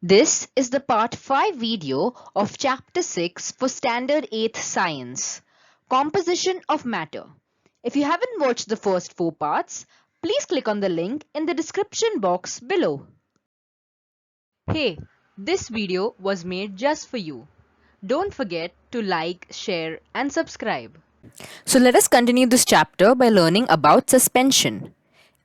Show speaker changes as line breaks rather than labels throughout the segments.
This is the part 5 video of chapter 6 for standard 8th science, composition of matter. If you haven't watched the first 4 parts, please click on the link in the description box below. Hey, this video was made just for you. Don't forget to like, share and subscribe. So let us continue this chapter by learning about suspension.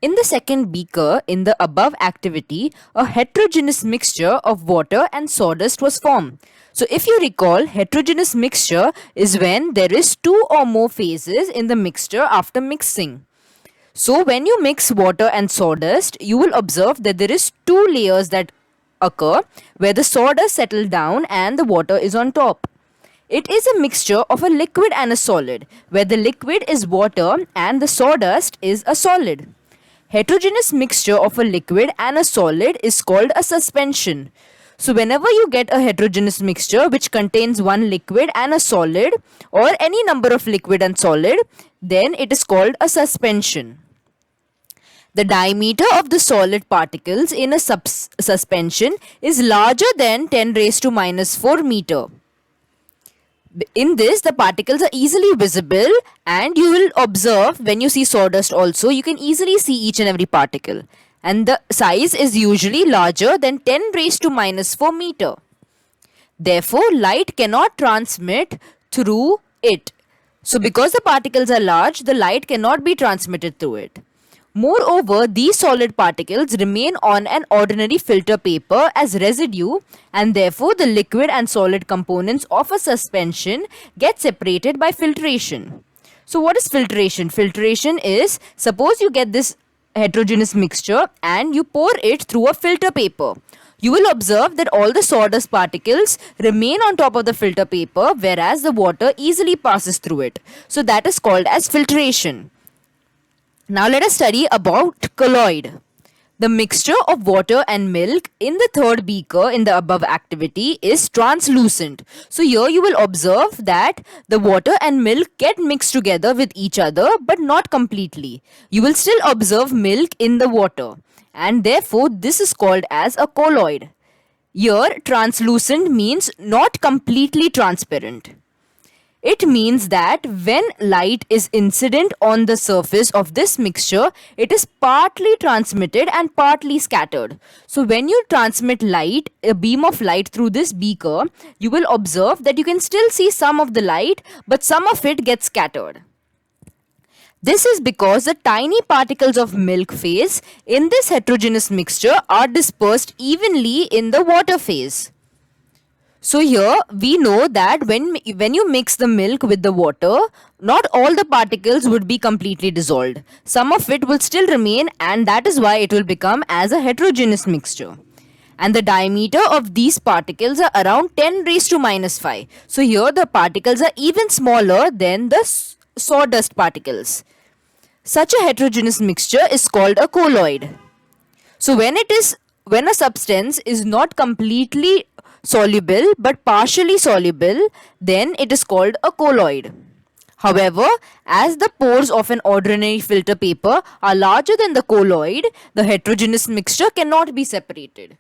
In the second beaker in the above activity, a heterogeneous mixture of water and sawdust was formed. So if you recall, heterogeneous mixture is when there is two or more phases in the mixture after mixing. So when you mix water and sawdust, you will observe that there is two layers that occur where the sawdust settle down and the water is on top. It is a mixture of a liquid and a solid, where the liquid is water and the sawdust is a solid. Heterogeneous mixture of a liquid and a solid is called a suspension. So whenever you get a heterogeneous mixture which contains one liquid and a solid or any number of liquid and solid, then it is called a suspension. The diameter of the solid particles in a suspension is larger than 10 raised to minus 4 meter. In this, the particles are easily visible, and you will observe when you see sawdust also, you can easily see each and every particle. And the size is usually larger than 10 raised to minus 4 meter. Therefore, light cannot transmit through it. So because the particles are large, the light cannot be transmitted through it. Moreover, these solid particles remain on an ordinary filter paper as residue, and therefore the liquid and solid components of a suspension get separated by filtration. So what is filtration? Filtration is, suppose you get this heterogeneous mixture and you pour it through a filter paper. You will observe that all the sawdust particles remain on top of the filter paper, whereas the water easily passes through it. So that is called as filtration. Now let us study about colloid. The mixture of water and milk in the third beaker in the above activity is translucent. So here you will observe that the water and milk get mixed together with each other, but not completely. You will still observe milk in the water, and therefore this is called as a colloid. Here translucent means not completely transparent. It means that when light is incident on the surface of this mixture, it is partly transmitted and partly scattered. So when you transmit light, a beam of light through this beaker, you will observe that you can still see some of the light, but some of it gets scattered. This is because the tiny particles of milk phase in this heterogeneous mixture are dispersed evenly in the water phase. So here we know that when you mix the milk with the water, not all the particles would be completely dissolved. Some of it will still remain, and that is why it will become as a heterogeneous mixture. And the diameter of these particles are around 10 raised to minus 5. So here the particles are even smaller than the sawdust particles. Such a heterogeneous mixture is called a colloid. So when a substance is not completely soluble but partially soluble, then it is called a colloid. However, as the pores of an ordinary filter paper are larger than the colloid, the heterogeneous mixture cannot be separated.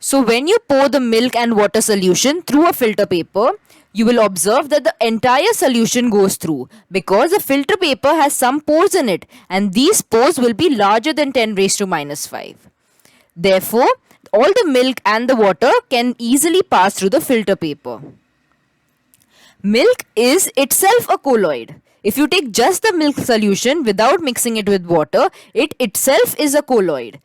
So when you pour the milk and water solution through a filter paper, you will observe that the entire solution goes through because the filter paper has some pores in it, and these pores will be larger than 10 raised to minus 5. Therefore, all the milk and the water can easily pass through the filter paper. Milk is itself a colloid. If you take just the milk solution without mixing it with water, it itself is a colloid.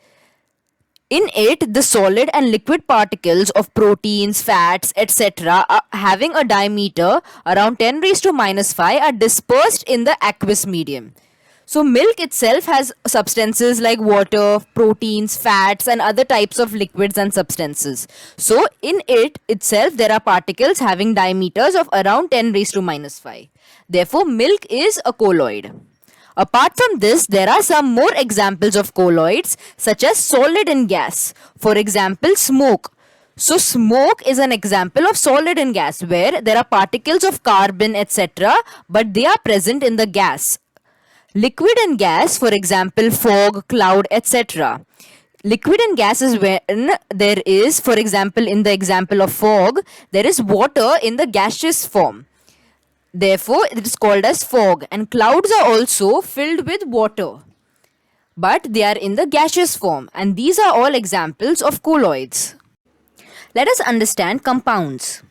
In it, the solid and liquid particles of proteins, fats, etc. having a diameter around 10 raised to minus 5 are dispersed in the aqueous medium. So milk itself has substances like water, proteins, fats and other types of liquids and substances. So in it itself there are particles having diameters of around 10 raised to minus 5. Therefore milk is a colloid. Apart from this, there are some more examples of colloids such as solid and gas. For example, smoke. So smoke is an example of solid and gas where there are particles of carbon etc. but they are present in the gas. Liquid and gas, for example, fog, cloud, etc. Liquid and gas is when there is, for example, in the example of fog, there is water in the gaseous form. Therefore, it is called as fog. And clouds are also filled with water, but they are in the gaseous form. And these are all examples of colloids. Let us understand compounds.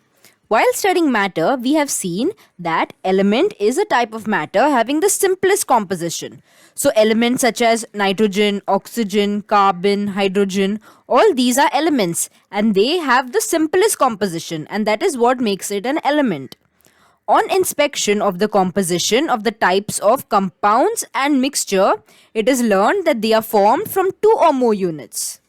While studying matter, we have seen that element is a type of matter having the simplest composition. So elements such as nitrogen, oxygen, carbon, hydrogen, all these are elements and they have the simplest composition, and that is what makes it an element. On inspection of the composition of the types of compounds and mixture, it is learned that they are formed from two or more units.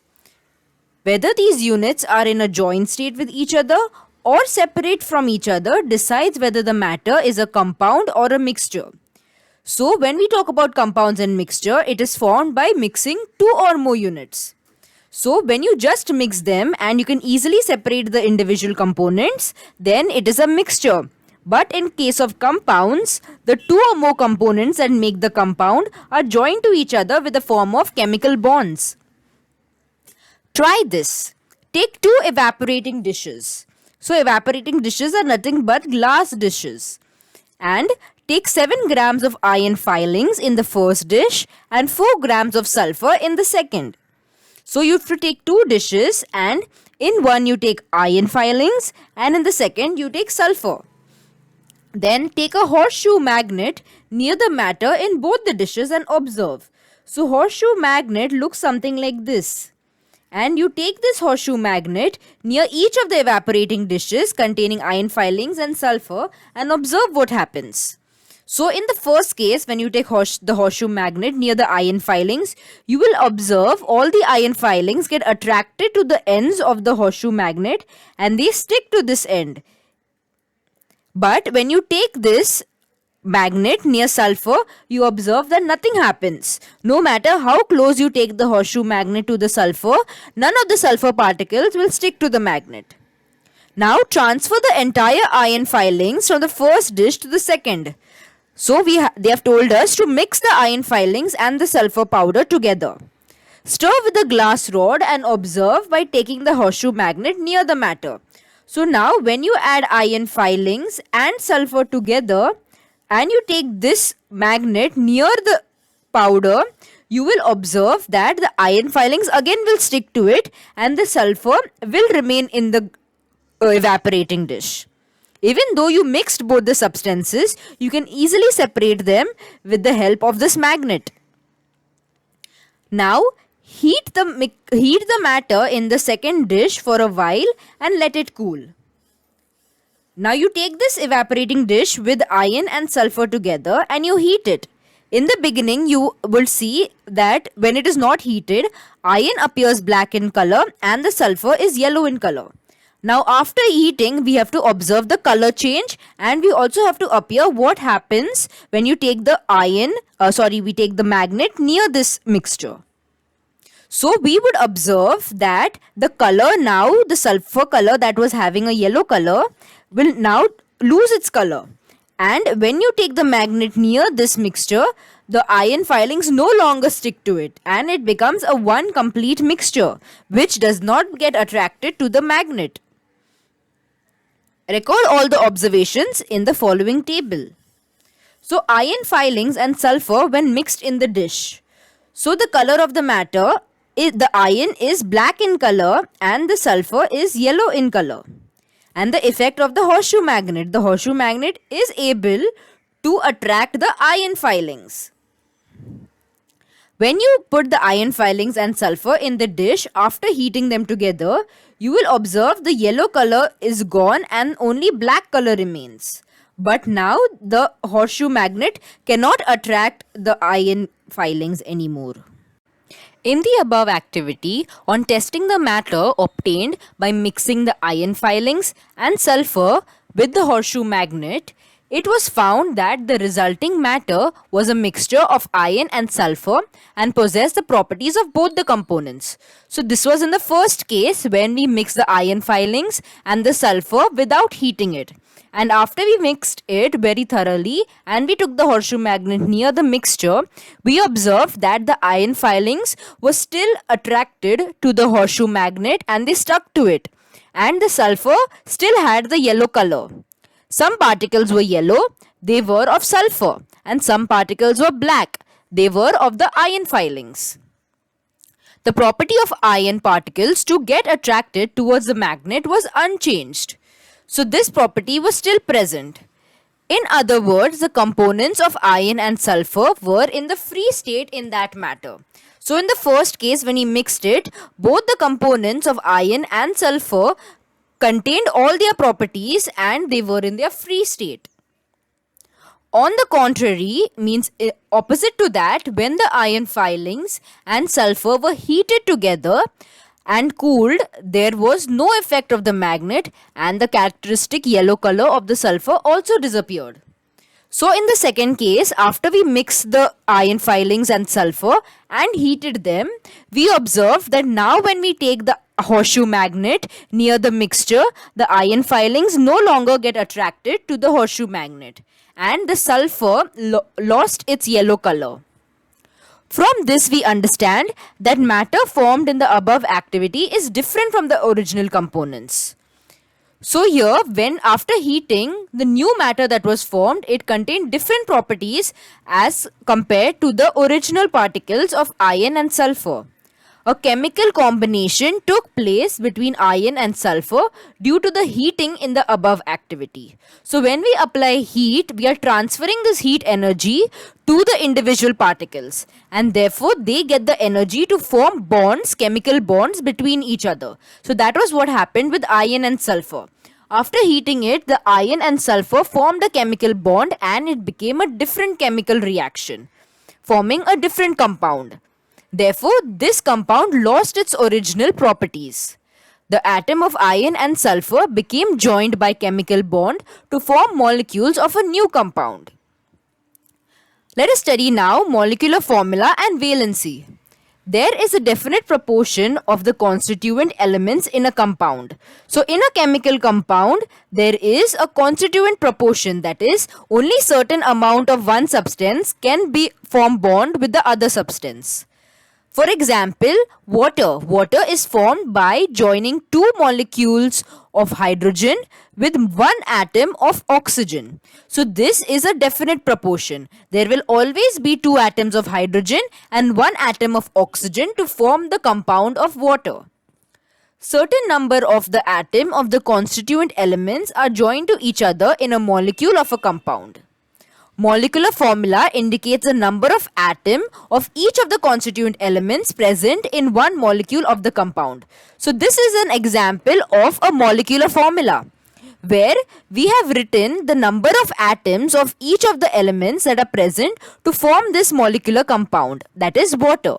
Whether these units are in a joint state with each other or separate from each other decides whether the matter is a compound or a mixture. So when we talk about compounds and mixture, it is formed by mixing two or more units. So when you just mix them and you can easily separate the individual components, then it is a mixture. But in case of compounds, the two or more components that make the compound are joined to each other with a form of chemical bonds. Try this. Take two evaporating dishes. So evaporating dishes are nothing but glass dishes. And take 7 grams of iron filings in the first dish and 4 grams of sulfur in the second. So you have to take two dishes, and in one you take iron filings and in the second you take sulfur. Then take a horseshoe magnet near the matter in both the dishes and observe. So horseshoe magnet looks something like this. And you take this horseshoe magnet near each of the evaporating dishes containing iron filings and sulfur and observe what happens. So in the first case, when you take the horseshoe magnet near the iron filings, you will observe all the iron filings get attracted to the ends of the horseshoe magnet and they stick to this end. But when you take this magnet near sulfur, you observe that nothing happens. No matter how close you take the horseshoe magnet to the sulfur, none of the sulfur particles will stick to the magnet. Now transfer the entire iron filings from the first dish to the second. So they have told us to mix the iron filings and the sulfur powder together. Stir with a glass rod and observe by taking the horseshoe magnet near the matter. So now when you add iron filings and sulfur together, and you take this magnet near the powder, you will observe that the iron filings again will stick to it and the sulfur will remain in the evaporating dish. Even though you mixed both the substances, you can easily separate them with the help of this magnet. Now heat the matter in the second dish for a while and let it cool. Now you take this evaporating dish with iron and sulfur together and you heat it. In the beginning, you will see that when it is not heated, iron appears black in color and the sulfur is yellow in color. Now after heating, we have to observe the color change, and we also have to appear what happens when you take the we take the magnet near this mixture. So we would observe that the color now, the sulfur color that was having a yellow color, will now lose its color. And when you take the magnet near this mixture, the iron filings no longer stick to it and it becomes a one complete mixture which does not get attracted to the magnet. Record all the observations in the following table. So iron filings and sulfur when mixed in the dish. So the color of the matter, the iron is black in color and the sulfur is yellow in color. And the effect of the horseshoe magnet is able to attract the iron filings. When you put the iron filings and sulfur in the dish after heating them together, you will observe the yellow color is gone and only black color remains. But now the horseshoe magnet cannot attract the iron filings anymore. In the above activity on testing the matter obtained by mixing the iron filings and sulfur with the horseshoe magnet, it was found that the resulting matter was a mixture of iron and sulfur and possessed the properties of both the components. So this was in the first case when we mixed the iron filings and the sulfur without heating it. And after we mixed it very thoroughly and we took the horseshoe magnet near the mixture, we observed that the iron filings were still attracted to the horseshoe magnet and they stuck to it. And the sulfur still had the yellow color. Some particles were yellow, they were of sulfur, and some particles were black, they were of the iron filings. The property of iron particles to get attracted towards the magnet was unchanged. So this property was still present. In other words, the components of iron and sulfur were in the free state in that matter. So in the first case, when he mixed it, both the components of iron and sulfur contained all their properties and they were in their free state. On the contrary, means opposite to that, when the iron filings and sulfur were heated together and cooled, there was no effect of the magnet and the characteristic yellow color of the sulfur also disappeared. So in the second case, after we mixed the iron filings and sulfur and heated them, we observed that now when we take the horseshoe magnet near the mixture, the iron filings no longer get attracted to the horseshoe magnet and the sulfur lost its yellow color. From this we understand that matter formed in the above activity is different from the original components. So here, when after heating, the new matter that was formed, it contained different properties as compared to the original particles of iron and sulfur. A chemical combination took place between iron and sulfur due to the heating in the above activity. So when we apply heat, we are transferring this heat energy to the individual particles and therefore they get the energy to form bonds, chemical bonds between each other. So that was what happened with iron and sulfur. After heating it, the iron and sulfur formed a chemical bond and it became a different chemical reaction, forming a different compound. Therefore, this compound lost its original properties. The atom of iron and sulfur became joined by chemical bond to form molecules of a new compound. Let us study now molecular formula and valency. There is a definite proportion of the constituent elements in a compound. So in a chemical compound, there is a constituent proportion, that is, only certain amount of one substance can be form bond with the other substance. For example, water. Water is formed by joining two molecules of hydrogen with one atom of oxygen. So this is a definite proportion. There will always be two atoms of hydrogen and one atom of oxygen to form the compound of water. Certain number of the atom of the constituent elements are joined to each other in a molecule of a compound. Molecular formula indicates the number of atoms of each of the constituent elements present in one molecule of the compound. So this is an example of a molecular formula where we have written the number of atoms of each of the elements that are present to form this molecular compound, that is water.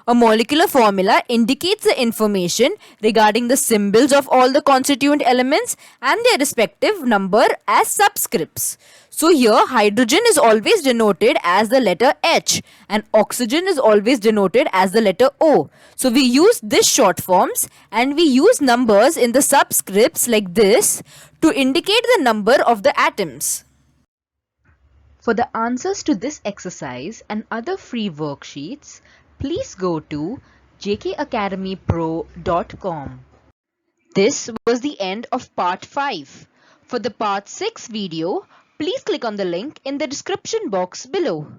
A molecular formula indicates the information regarding the symbols of all the constituent elements and their respective number as subscripts. So here hydrogen is always denoted as the letter H and oxygen is always denoted as the letter O. So we use this short forms and we use numbers in the subscripts like this to indicate the number of the atoms. For the answers to this exercise and other free worksheets, please go to jkacademypro.com. This was the end of part 5. For the part 6 video, please click on the link in the description box below.